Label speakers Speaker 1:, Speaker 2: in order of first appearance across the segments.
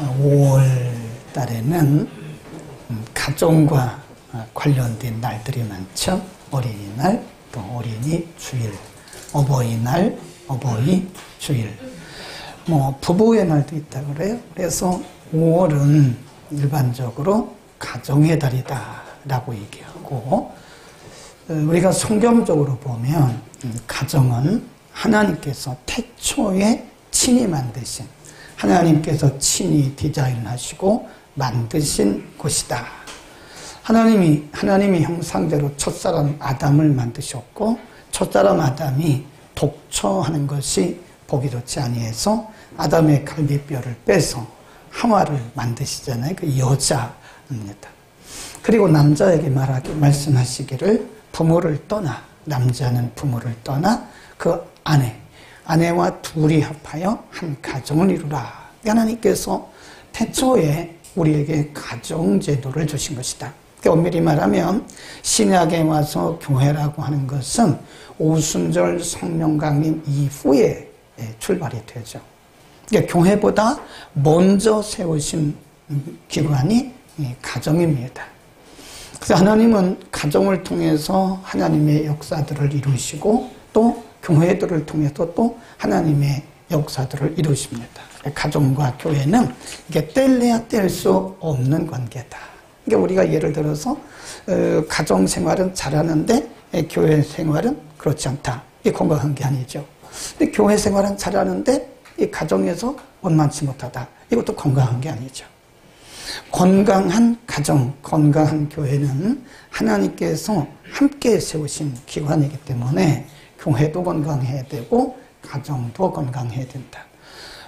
Speaker 1: 5월 달에는 가정과 관련된 날들이 많죠. 어린이날, 또 어린이 주일, 어버이날, 어버이 주일, 부부의 날도 있다 그래요. 그래서 5월은 일반적으로 가정의 달이다라고 얘기하고, 우리가 성경적으로 보면 가정은 하나님께서 태초에 친히 만드신, 하나님께서 친히 디자인하시고 만드신 곳이다. 하나님이 형상대로 첫사람 아담을 만드셨고, 첫사람 아담이 독처하는 것이 보기 좋지 아니해서 아담의 갈비뼈를 빼서 하와를 만드시잖아요. 그 여자입니다. 그리고 남자에게 말씀하시기를 부모를 떠나, 남자는 부모를 떠나 그 아내와 둘이 합하여 한 가정을 이루라. 하나님께서 태초에 우리에게 가정제도를 주신 것이다. 엄밀히 말하면 신약에 와서 교회라고 하는 것은 오순절 성령 강림 이후에 출발이 되죠. 그러니까 교회보다 먼저 세우신 기관이 가정입니다. 그래서 하나님은 가정을 통해서 하나님의 역사들을 이루시고, 또 교회들을 통해서 또 하나님의 역사들을 이루십니다. 가정과 교회는 이게 뗄래야 뗄 수 없는 관계다. 그러니까 우리가 예를 들어서 가정 생활은 잘하는데 교회 생활은 그렇지 않다. 이게 건강한 게 아니죠. 근데 교회 생활은 잘하는데 이 가정에서 원만치 못하다. 이것도 건강한 게 아니죠. 건강한 가정, 건강한 교회는 하나님께서 함께 세우신 기관이기 때문에 교회도 건강해야 되고 가정도 건강해야 된다.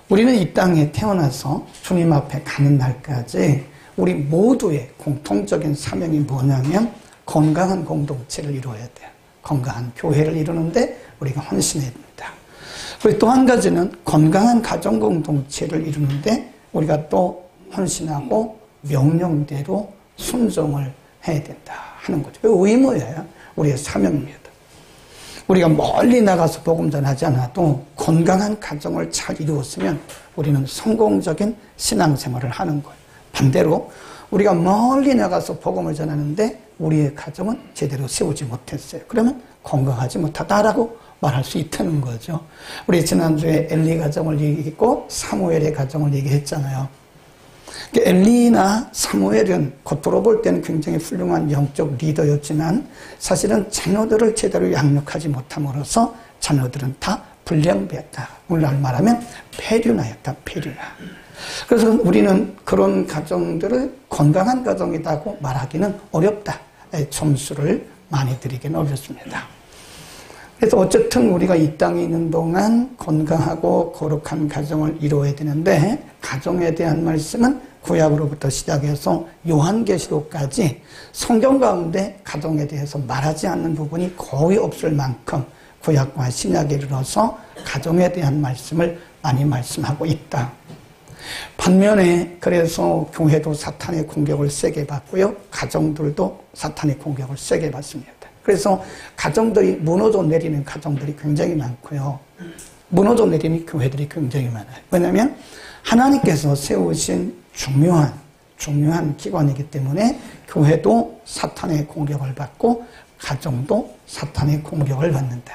Speaker 1: 우리는 이 땅에 태어나서 주님 앞에 가는 날까지 우리 모두의 공통적인 사명이 뭐냐면 건강한 공동체를 이루어야 돼요. 건강한 교회를 이루는데 우리가 헌신해야 됩니다. 그리고 또 한 가지는 건강한 가정 공동체를 이루는데 우리가 또 헌신하고 명령대로 순종을 해야 된다 하는 거죠. 의무예요. 우리의 사명입니다. 우리가 멀리 나가서 복음 전하지 않아도 건강한 가정을 잘 이루었으면 우리는 성공적인 신앙생활을 하는 거예요. 반대로 우리가 멀리 나가서 복음을 전하는데 우리의 가정은 제대로 세우지 못했어요. 그러면 건강하지 못하다라고 말할 수 있다는 거죠. 우리 지난주에 엘리 가정을 얘기했고 사무엘의 가정을 얘기했잖아요. 엘리나 사무엘은 겉으로 볼 때는 굉장히 훌륭한 영적 리더였지만 사실은 자녀들을 제대로 양육하지 못함으로써 자녀들은 다 불량배였다. 오늘날 말하면 폐륜아였다. 폐륜아. 그래서 우리는 그런 가정들을 건강한 가정이라고 말하기는 어렵다. 점수를 많이 드리기는 어렵습니다. 그래서 어쨌든 우리가 이 땅에 있는 동안 건강하고 거룩한 가정을 이루어야 되는데, 가정에 대한 말씀은 구약으로부터 시작해서 요한계시록까지 성경 가운데 가정에 대해서 말하지 않는 부분이 거의 없을 만큼 구약과 신약에 이르러서 가정에 대한 말씀을 많이 말씀하고 있다. 반면에 그래서 교회도 사탄의 공격을 세게 받고요, 가정들도 사탄의 공격을 세게 받습니다. 그래서 가정들이 무너져 내리는 가정들이 굉장히 많고요, 무너져 내리는 교회들이 굉장히 많아요. 왜냐하면 하나님께서 세우신 중요한 기관이기 때문에 교회도 사탄의 공격을 받고 가정도 사탄의 공격을 받는다.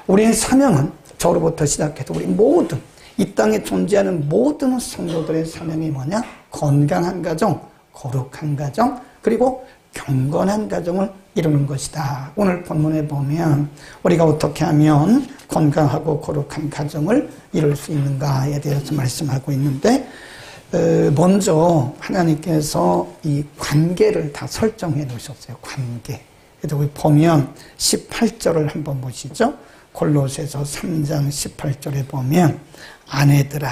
Speaker 1: 우리의 사명은 저로부터 시작해서 우리 모든 이 땅에 존재하는 모든 성도들의 사명이 뭐냐? 건강한 가정, 거룩한 가정, 그리고 경건한 가정을 이루는 것이다. 오늘 본문에 보면 우리가 어떻게 하면 건강하고 거룩한 가정을 이룰 수 있는가에 대해서 말씀하고 있는데, 먼저 하나님께서 이 관계를 다 설정해 놓으셨어요. 관계. 그래서 우리 보면 18절을 한번 보시죠. 골로새서 3장 18절에 보면 아내들아,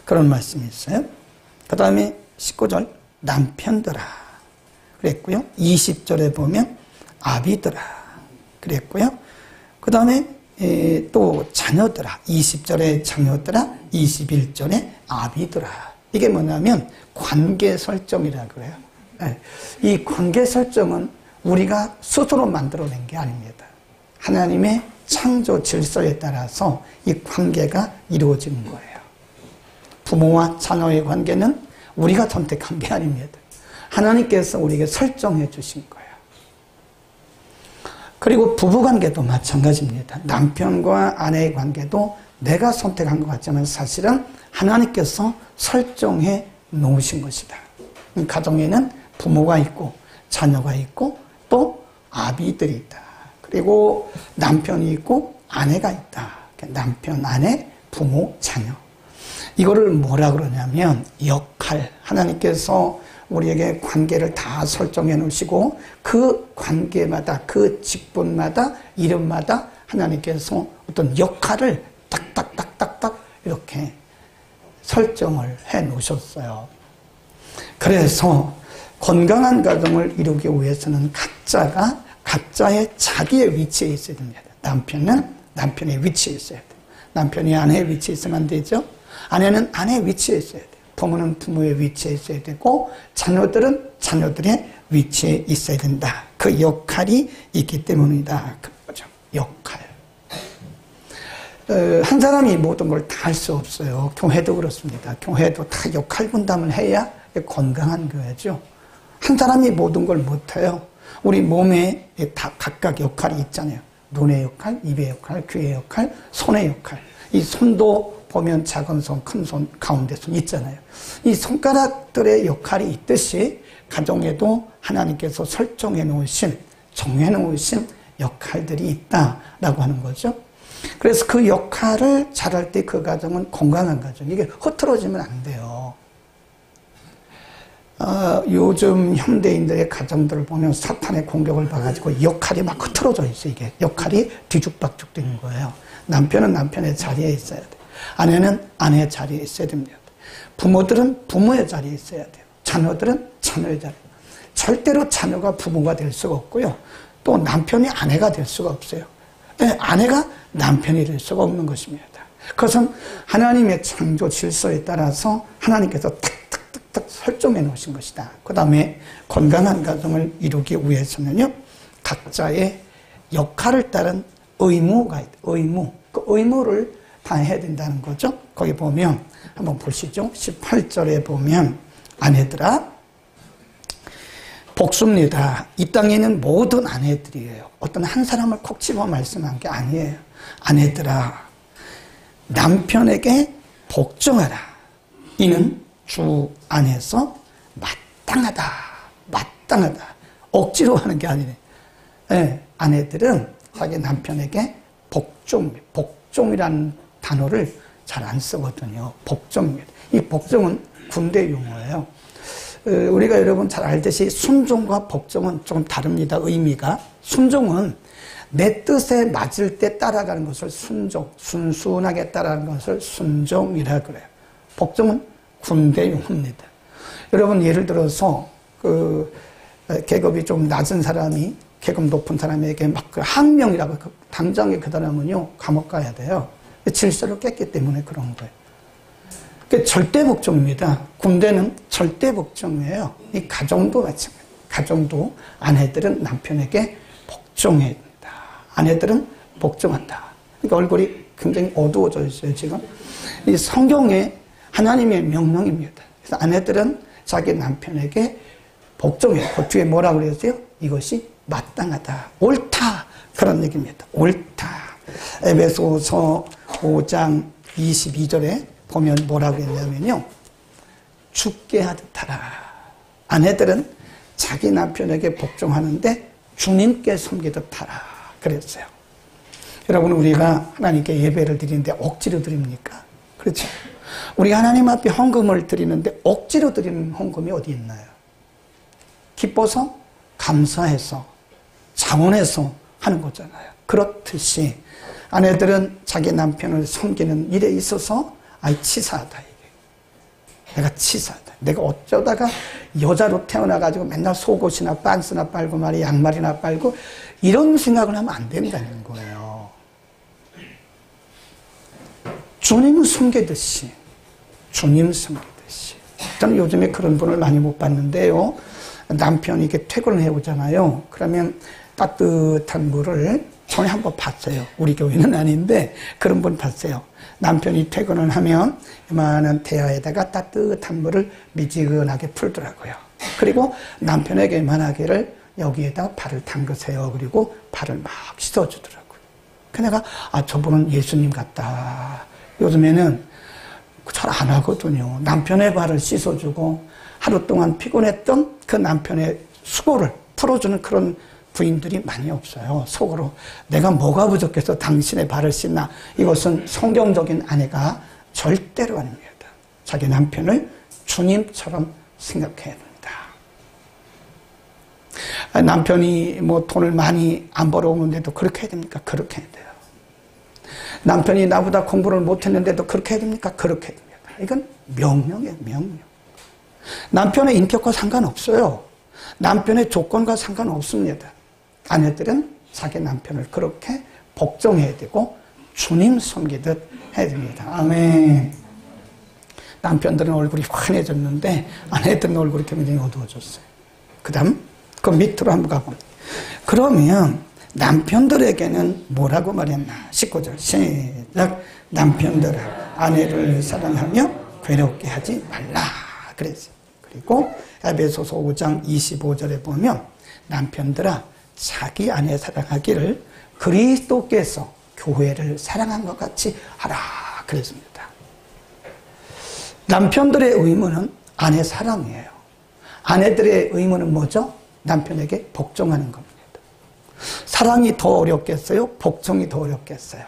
Speaker 1: 그런 말씀이 있어요. 그 다음에 19절 남편들아 그랬고요. 20절에 보면 아비들아 그랬고요. 그 다음에 또 자녀들아, 20절에 자녀들아, 21절에 아비들아. 이게 뭐냐면 관계 설정이라 그래요. 이 관계 설정은 우리가 스스로 만들어낸 게 아닙니다. 하나님의 창조 질서에 따라서 이 관계가 이루어지는 거예요. 부모와 자녀의 관계는 우리가 선택한 게 아닙니다. 하나님께서 우리에게 설정해 주신 거예요. 그리고 부부관계도 마찬가지입니다. 남편과 아내의 관계도 내가 선택한 것 같지만 사실은 하나님께서 설정해 놓으신 것이다. 가정에는 부모가 있고 자녀가 있고 또 아비들이 있다. 그리고 남편이 있고 아내가 있다. 남편, 아내, 부모, 자녀. 이거를 뭐라 그러냐면 역할. 하나님께서 우리에게 관계를 다 설정해 놓으시고 그 관계마다 그 직분마다 이름마다 하나님께서 어떤 역할을 딱딱딱딱딱 이렇게 설정을 해 놓으셨어요. 그래서 건강한 가정을 이루기 위해서는 각자가 각자의 자기의 위치에 있어야 됩니다. 남편은 남편의 위치에 있어야 돼요. 남편이 아내의 위치에 있으면 안 되죠. 아내는 아내의 위치에 있어야 돼요. 부모는 부모의 위치에 있어야 되고 자녀들은 자녀들의 위치에 있어야 된다. 그 역할이 있기 때문이다. 그거죠. 역할. 한 사람이 모든 걸 다 할 수 없어요. 교회도 그렇습니다. 교회도 다 역할 분담을 해야 건강한 교회죠. 한 사람이 모든 걸 못해요. 우리 몸에 다 각각 역할이 있잖아요. 눈의 역할, 입의 역할, 귀의 역할, 손의 역할. 이 손도 보면 작은 손, 큰 손, 가운데 손 있잖아요. 이 손가락들의 역할이 있듯이 가정에도 하나님께서 설정해 놓으신, 정해 놓으신 역할들이 있다라고 하는 거죠. 그래서 그 역할을 잘할 때 그 가정은 건강한 가정. 이게 흐트러지면 안 돼요. 요즘 현대인들의 가정들을 보면 사탄의 공격을 받아가지고 역할이 막 흐트러져 있어요. 이게 역할이 뒤죽박죽 되는 거예요. 남편은 남편의 자리에 있어야 돼요. 아내는 아내의 자리에 있어야 됩니다. 부모들은 부모의 자리에 있어야 돼요. 자녀들은 자녀의 자리에. 절대로 자녀가 부모가 될 수가 없고요. 또 남편이 아내가 될 수가 없어요. 아내가 남편이 될 수가 없는 것입니다. 그것은 하나님의 창조 질서에 따라서 하나님께서 탁탁탁탁 설정해 놓으신 것이다. 그 다음에 건강한 가정을 이루기 위해서는요, 각자의 역할을 따른 의무가 있다. 의무. 그 의무를 다해야 된다는 거죠. 거기 보면 한번 보시죠. 18절에 보면 아내들아 복수입니다. 이 땅에 있는 모든 아내들이에요. 어떤 한 사람을 콕 집어 말씀한 게 아니에요. 아내들아 남편에게 복종하라. 이는 주 안에서 마땅하다. 마땅하다. 억지로 하는 게 아니네. 네, 아내들은 자기 남편에게 복종이라는 단어를 잘 안 쓰거든요. 복종입니다. 이 복종은 군대 용어예요. 우리가 여러분 잘 알듯이 순종과 복종은 조금 다릅니다. 의미가. 순종은 내 뜻에 맞을 때 따라가는 것을 순종, 순순하게 따라가는 것을 순종이라 그래요. 복종은 군대 용어입니다. 여러분 예를 들어서 계급이 좀 낮은 사람이 계급 높은 사람에게 막 그 항명이라고 당장에 그 사람은요 감옥 가야 돼요. 질서를 깼기 때문에 그런 거예요. 그 절대 복종입니다. 군대는 절대 복종이에요. 이 가정도 마찬가지예요. 가정도 아내들은 남편에게 복종해야 된다. 아내들은 복종한다. 그러니까 얼굴이 굉장히 어두워져 있어요, 지금. 이 성경에 하나님의 명령입니다. 그래서 아내들은 자기 남편에게 복종해요. 그 뒤에 뭐라 그랬어요? 이것이 마땅하다. 옳다. 그런 얘기입니다. 옳다. 에베소서 5장 22절에 보면 뭐라고 했냐면요. 죽게 하듯 하라. 아내들은 자기 남편에게 복종하는데 주님께 섬기듯 하라. 그랬어요. 여러분 우리가 하나님께 예배를 드리는데 억지로 드립니까? 그렇죠. 우리 하나님 앞에 헌금을 드리는데 억지로 드리는 헌금이 어디 있나요? 기뻐서 감사해서 자원해서 하는 거잖아요. 그렇듯이 아내들은 자기 남편을 섬기는 일에 있어서 치사하다 이게. 내가 치사하다. 내가 어쩌다가 여자로 태어나가지고 맨날 속옷이나 빤스나 빨고 말이야 양말이나 빨고 이런 생각을 하면 안 된다는 거예요. 주님을 섬기듯이 주님 섬기듯이. 저는 요즘에 그런 분을 많이 못 봤는데요. 남편이 이렇게 퇴근을 해오잖아요. 그러면 따뜻한 물을 전에 한번 봤어요. 우리 교회는 아닌데 그런 분 봤어요. 남편이 퇴근을 하면 이만한 대야에다가 따뜻한 물을 미지근하게 풀더라고요. 그리고 남편에게 말하기를 여기에다 발을 담그세요. 그리고 발을 막 씻어주더라고요. 그 내가 저분은 예수님 같다. 요즘에는 잘 안 하거든요. 남편의 발을 씻어주고 하루 동안 피곤했던 그 남편의 수고를 풀어주는 그런 부인들이 많이 없어요. 속으로 내가 뭐가 부족해서 당신의 발을 씻나. 이것은 성경적인 아내가 절대로 아닙니다. 자기 남편을 주님처럼 생각해야 합니다. 남편이 뭐 돈을 많이 안 벌어오는데도 그렇게 해야 됩니까? 그렇게 해야 돼요. 남편이 나보다 공부를 못했는데도 그렇게 해야 됩니까? 그렇게 해야 됩니다. 이건 명령이에요. 명령. 남편의 인격과 상관없어요. 남편의 조건과 상관없습니다. 아내들은 자기 남편을 그렇게 복종해야 되고 주님 섬기듯 해야 됩니다. 아멘. 남편들은 얼굴이 환해졌는데 아내들은 얼굴이 굉장히 어두워졌어요. 그 다음 그 밑으로 한번 가봅니다. 그러면 남편들에게는 뭐라고 말했나? 19절 시작. 남편들아 아내를 사랑하며 괴롭게 하지 말라 그랬어요. 그리고 에베소서 5장 25절에 보면 남편들아 자기 아내 사랑하기를 그리스도께서 교회를 사랑한 것 같이 하라 그랬습니다. 남편들의 의무는 아내 사랑이에요. 아내들의 의무는 뭐죠? 남편에게 복종하는 겁니다. 사랑이 더 어렵겠어요? 복종이 더 어렵겠어요?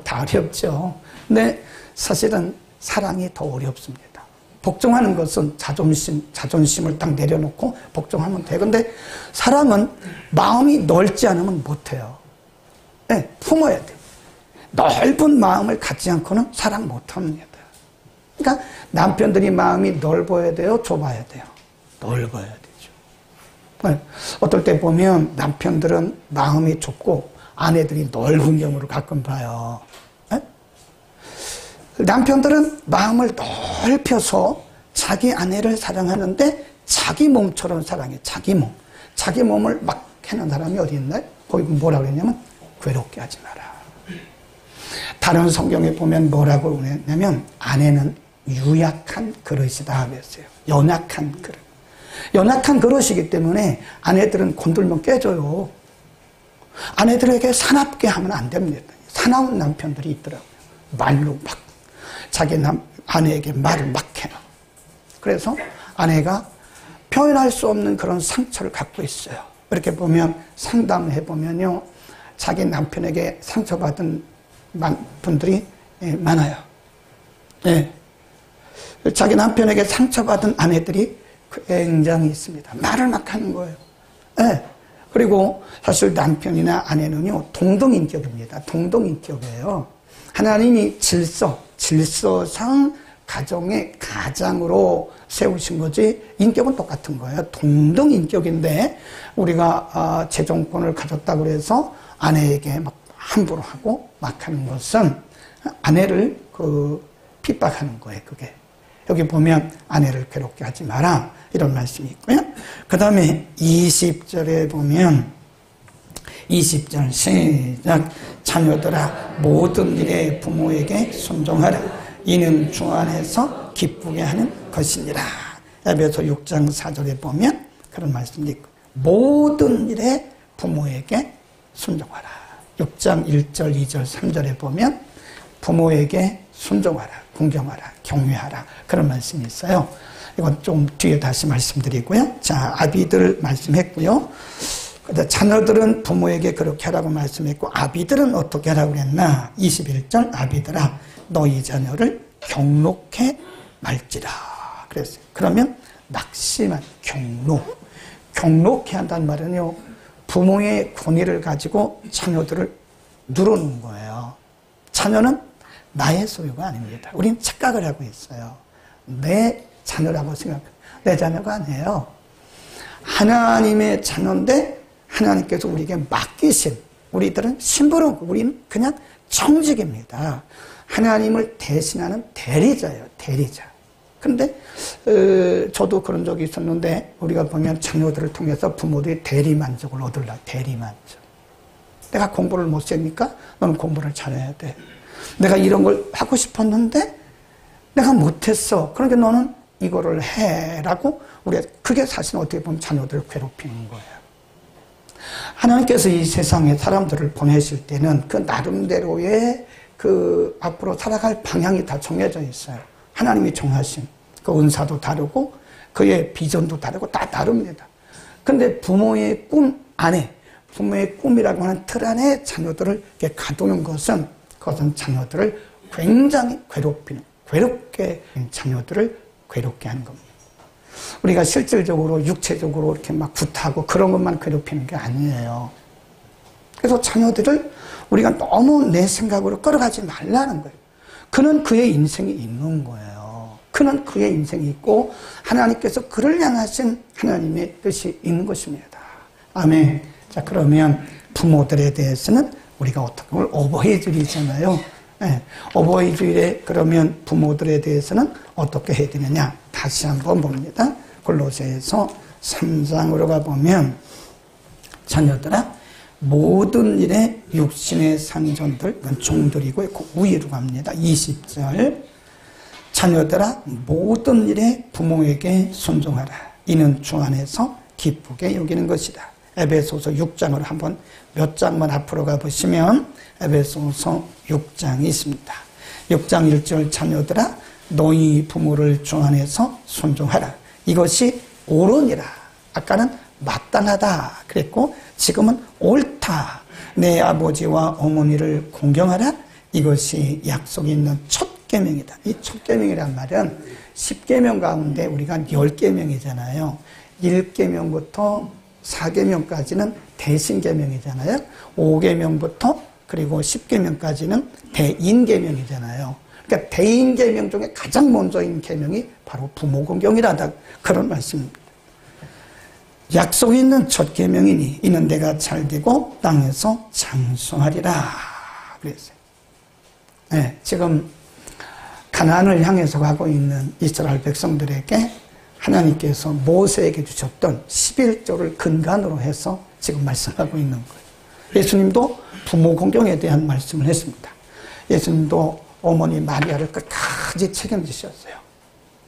Speaker 1: 다 어렵죠. 근데 사실은 사랑이 더 어렵습니다. 복종하는 것은 자존심을 딱 내려놓고 복종하면 돼요. 근데 사랑은 마음이 넓지 않으면 못해요. 네, 품어야 돼요. 넓은 마음을 갖지 않고는 사랑 못합니다. 그러니까 남편들이 마음이 넓어야 돼요? 좁아야 돼요? 넓어야 되죠. 네. 어떨 때 보면 남편들은 마음이 좁고 아내들이 넓은 경우를 가끔 봐요. 남편들은 마음을 넓혀서 자기 아내를 사랑하는데 자기 몸처럼 사랑해. 자기 몸. 자기 몸을 막 해놓은 사람이 어디 있나요? 거기 뭐라고 했냐면 괴롭게 하지 마라. 다른 성경에 보면 뭐라고 그랬냐면 아내는 유약한 그릇이다 그랬어요. 연약한 그릇. 연약한 그릇이기 때문에 아내들은 건들면 깨져요. 아내들에게 사납게 하면 안 됩니다. 사나운 남편들이 있더라고요. 말로 막 자기 아내에게 말을 막 해요. 그래서 아내가 표현할 수 없는 그런 상처를 갖고 있어요. 이렇게 보면 상담해 보면요, 자기 남편에게 상처받은 분들이 많아요. 네. 자기 남편에게 상처받은 아내들이 굉장히 있습니다. 말을 막 하는 거예요. 네. 그리고 사실 남편이나 아내는요 동등인격입니다. 동등인격이에요. 하나님이 질서상 가정의 가장으로 세우신 거지 인격은 똑같은 거예요. 동등인격인데 우리가 재정권을 가졌다고 해서 아내에게 막 함부로 하고 막 하는 것은 아내를 핍박하는 거예요. 그게 여기 보면 아내를 괴롭게 하지 마라 이런 말씀이 있고요. 그 다음에 20절에 보면 20절 시작. 자녀들아 모든 일에 부모에게 순종하라. 이는 주 안에서 기쁘게 하는 것이니라. 에베소 6장 4절에 보면 그런 말씀이 있고 모든 일에 부모에게 순종하라. 6장 1절 2절 3절에 보면 부모에게 순종하라, 공경하라, 경외하라 그런 말씀이 있어요. 이건 좀 뒤에 다시 말씀드리고요. 자, 아비들 말씀했고요. 자녀들은 부모에게 그렇게 하라고 말씀했고 아비들은 어떻게 하라고 그랬나? 21절 아비들아 너희 자녀를 경록해 말지라 그랬어요. 그러면 낙심한 경록해 한다는 말은요 부모의 권위를 가지고 자녀들을 누르는 거예요. 자녀는 나의 소유가 아닙니다. 우리는 착각을 하고 있어요. 내 자녀라고 생각해요. 내 자녀가 아니에요. 하나님의 자녀인데 하나님께서 우리에게 맡기신, 우리들은 심부름, 우리는 그냥 청직입니다. 하나님을 대신하는 대리자예요. 대리자. 그런데 저도 그런 적이 있었는데 우리가 보면 자녀들을 통해서 부모들이 대리만족을 얻으려고. 대리만족. 내가 공부를 못 했니까 너는 공부를 잘해야 돼. 내가 이런 걸 하고 싶었는데 내가 못했어. 그러니까 너는 이거를 해라고 우리가 그게 사실 어떻게 보면 자녀들을 괴롭히는 거예요. 하나님께서 이 세상에 사람들을 보내실 때는 그 나름대로의 그 앞으로 살아갈 방향이 다 정해져 있어요. 하나님이 정하신 그 은사도 다르고 그의 비전도 다르고 다 다릅니다. 근데 부모의 꿈 안에, 부모의 꿈이라고 하는 틀 안에 자녀들을 이렇게 가두는 것은 그것은 자녀들을 굉장히 괴롭게 자녀들을 괴롭게 하는 겁니다. 우리가 실질적으로 육체적으로 이렇게 막 굿하고 그런 것만 괴롭히는 게 아니에요. 그래서 자녀들을 우리가 너무 내 생각으로 끌어가지 말라는 거예요. 그는 그의 인생이 있는 거예요. 그는 그의 인생이 있고 하나님께서 그를 향하신 하나님의 뜻이 있는 것입니다. 아멘. 자, 그러면 부모들에 대해서는 우리가 어떻게 보면 어버이주일이잖아요. 네. 어버이주일에 그러면 부모들에 대해서는 어떻게 해야 되느냐? 다시 한번 봅니다. 골로새서 3장으로 가보면 자녀들아 모든 일에 육신의 상전들, 종들이고 우위로 갑니다. 20절 자녀들아 모든 일에 부모에게 순종하라. 이는 주 안에서 기쁘게 여기는 것이다. 에베소서 6장을 한번 몇 장만 앞으로 가보시면 에베소서 6장이 있습니다. 6장 1절 자녀들아 너희 부모를 주 안에서 순종하라. 이것이 옳으니라. 아까는 마땅하다 그랬고 지금은 옳다. 내 아버지와 어머니를 공경하라. 이것이 약속이 있는 첫 계명이다. 이 첫 계명이란 말은 10계명 가운데 우리가 10계명이잖아요. 1계명부터 4계명까지는 대신계명이잖아요. 5계명부터 그리고 10계명까지는 대인계명이잖아요. 그러니까 대인계명 중에 가장 먼저인 계명이 바로 부모 공경이라다 그런 말씀입니다. 약속이 있는 첫 계명이니 이는 내가 잘되고 땅에서 장수하리라 그랬어요. 네, 지금 가나안을 향해서 가고 있는 이스라엘 백성들에게 하나님께서 모세에게 주셨던 11조를 근간으로 해서 지금 말씀하고 있는 거예요. 예수님도 부모 공경에 대한 말씀을 했습니다. 예수님도 어머니 마리아를 끝까지 책임지셨어요.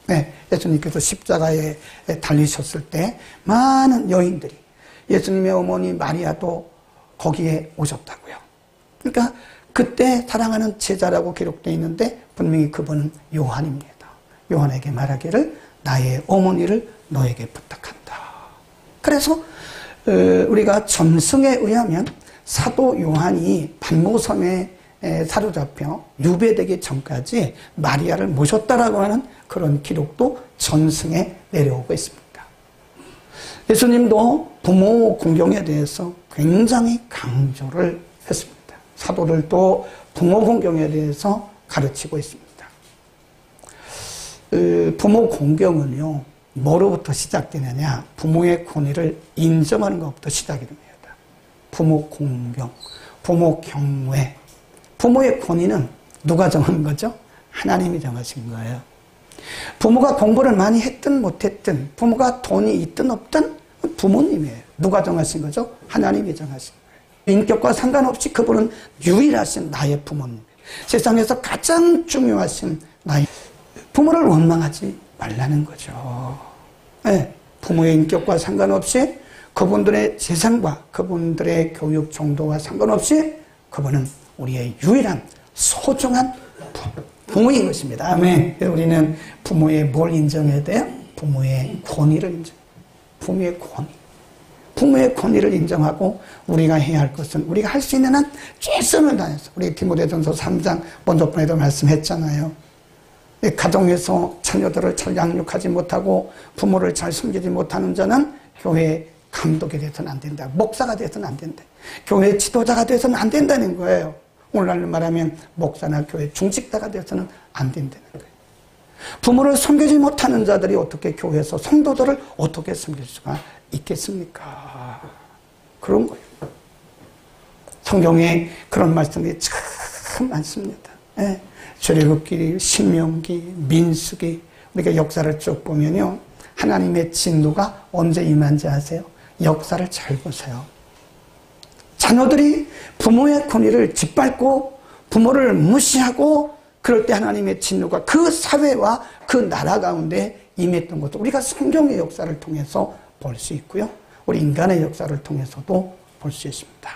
Speaker 1: 네, 예수님께서 십자가에 달리셨을 때 많은 여인들이 예수님의 어머니 마리아도 거기에 오셨다고요. 그러니까 그때 사랑하는 제자라고 기록되어 있는데 분명히 그분은 요한입니다. 요한에게 말하기를 나의 어머니를 너에게 부탁한다. 그래서 우리가 전승에 의하면 사도 요한이 반모섬에 사로잡혀 유배되기 전까지 마리아를 모셨다라고 하는 그런 기록도 전승에 내려오고 있습니다. 예수님도 부모 공경에 대해서 굉장히 강조를 했습니다. 사도들도 부모 공경에 대해서 가르치고 있습니다. 부모 공경은요, 뭐로부터 시작되느냐? 부모의 권위를 인정하는 것부터 시작이 됩니다. 부모 공경, 부모 경외. 부모의 권위는 누가 정한 거죠? 하나님이 정하신 거예요. 부모가 공부를 많이 했든 못했든, 부모가 돈이 있든 없든 부모님이에요. 누가 정하신 거죠? 하나님이 정하신 거예요. 인격과 상관없이 그분은 유일하신 나의 부모님. 세상에서 가장 중요하신 나의 부모를 원망하지 말라는 거죠. 네, 부모의 인격과 상관없이 그분들의 재산과 그분들의 교육 정도와 상관없이 그분은 우리의 유일한 소중한 부모인 것입니다. 아멘. 우리는 부모의 뭘 인정해야 돼요? 부모의 권위를 인정. 부모의 권위. 부모의 권위를 인정하고 우리가 해야 할 것은 우리가 할 수 있는 한 최선을 다해서 우리 디모데전서 3장 먼저 번에도 말씀했잖아요. 가정에서 자녀들을 잘 양육하지 못하고 부모를 잘 섬기지 못하는 자는 교회 감독이 되어서는 안 된다. 목사가 되어서는 안 된다. 교회 지도자가 되어서는 안 된다는 거예요. 오늘날로 말하면 목사나 교회 중직자가 되어서는 안 된다는 거예요. 부모를 섬기지 못하는 자들이 어떻게 교회에서 성도들을 어떻게 섬길 수가 있겠습니까? 그런 거예요. 성경에 그런 말씀이 참 많습니다. 예. 출애굽기, 신명기, 민수기 우리가 역사를 쭉 보면요. 하나님의 진노가 언제 임한지 아세요? 역사를 잘 보세요. 자녀들이 부모의 권위를 짓밟고 부모를 무시하고 그럴 때 하나님의 진노가 그 사회와 그 나라 가운데 임했던 것도 우리가 성경의 역사를 통해서 볼 수 있고요. 우리 인간의 역사를 통해서도 볼 수 있습니다.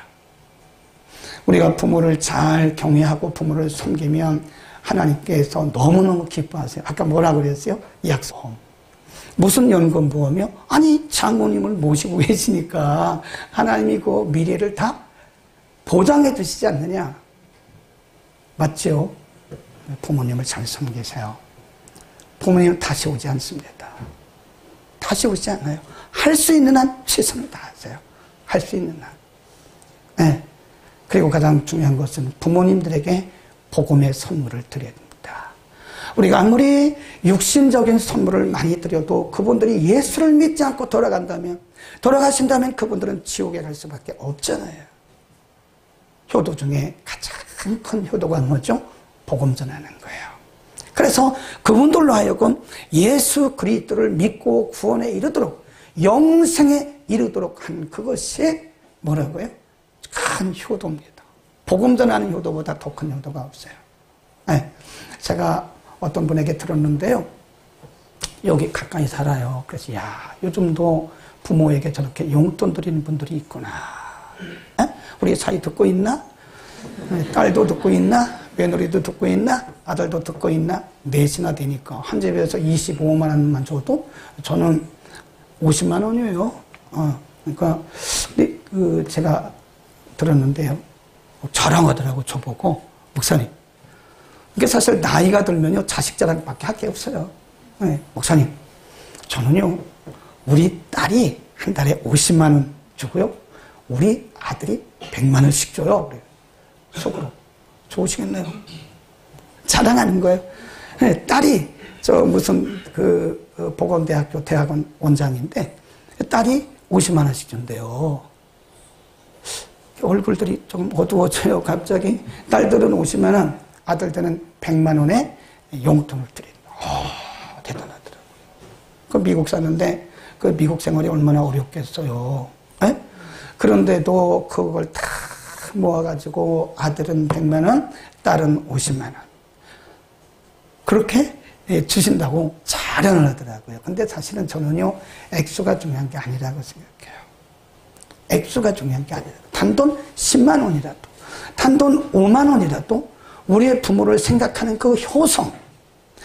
Speaker 1: 우리가 부모를 잘 경외하고 부모를 섬기면 하나님께서 너무너무 기뻐하세요. 아까 뭐라고 그랬어요? 약속. 무슨 연금보험이요? 아니 장모님을 모시고 계시니까 하나님이 그 미래를 다 보장해 주시지 않느냐. 맞죠? 부모님을 잘 섬기세요. 부모님은 다시 오지 않습니다. 다시 오지 않아요. 할 수 있는 한 최선을 다하세요. 할 수 있는 한. 네. 그리고 가장 중요한 것은 부모님들에게 복음의 선물을 드려야 됩니다. 우리가 아무리 육신적인 선물을 많이 드려도 그분들이 예수를 믿지 않고 돌아가신다면 그분들은 지옥에 갈 수밖에 없잖아요. 효도 중에 가장 큰 효도가 뭐죠? 복음 전하는 거예요. 그래서 그분들로 하여금 예수 그리스도를 믿고 구원에 이르도록 영생에 이르도록 한 그것이 뭐라고요? 큰 효도입니다. 복음 전하는 효도보다 더 큰 효도가 없어요. 네. 제가 어떤 분에게 들었는데요. 여기 가까이 살아요. 그래서 야 요즘도 부모에게 저렇게 용돈 드리는 분들이 있구나. 네? 우리 사이 듣고 있나? 딸도 듣고 있나? 며느리도 듣고 있나? 아들도 듣고 있나? 넷이나 되니까 한 집에서 25만 원만 줘도 저는 50만 원이에요. 그러니까 제가 들었는데요. 자랑하더라고 저보고 목사님. 이게 사실 나이가 들면요 자식 자랑밖에 할 게 없어요. 네, 목사님, 저는요 우리 딸이 한 달에 50만 원 주고요, 우리 아들이 100만 원씩 줘요. 그래요. 속으로 좋으시겠네요. 자랑하는 거예요. 네, 딸이 저 무슨 보건대학교 대학원 원장인데 딸이 50만 원씩 준대요. 얼굴들이 좀 어두워져요. 갑자기 딸들은 50만 원, 아들들은 100만 원의 용돈을 드려요. 대단하더라고요. 그 미국 사는데 그 미국 생활이 얼마나 어렵겠어요. 네? 그런데도 그걸 다 모아가지고 아들은 100만 원, 딸은 50만 원. 그렇게 주신다고 자랑을 하더라고요. 근데 사실은 저는요, 액수가 중요한 게 아니라고 생각해요. 액수가 중요한 게 아니라 단돈 10만 원이라도 단돈 5만 원이라도 우리의 부모를 생각하는 그 효성,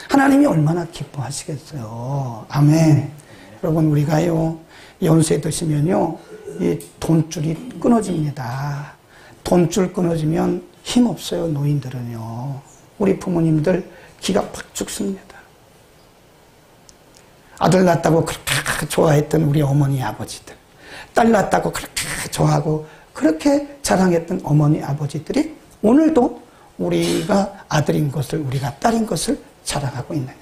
Speaker 1: 하나님이 얼마나 기뻐하시겠어요. 아멘. 여러분, 우리가요 연세 드시면요 이 돈줄이 끊어집니다. 돈줄 끊어지면 힘없어요. 노인들은요. 우리 부모님들 기가 팍 죽습니다. 아들 낳았다고 그렇게 좋아했던 우리 어머니 아버지들, 딸 낳았다고 그렇게 좋아하고 그렇게 자랑했던 어머니 아버지들이 오늘도 우리가 아들인 것을, 우리가 딸인 것을 자랑하고 있느냐.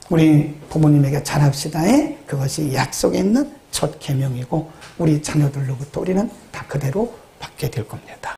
Speaker 1: 우리 부모님에게 잘합시다에 그것이 약속에 있는 첫 계명이고 우리 자녀들로부터 우리는 다 그대로 받게 될 겁니다.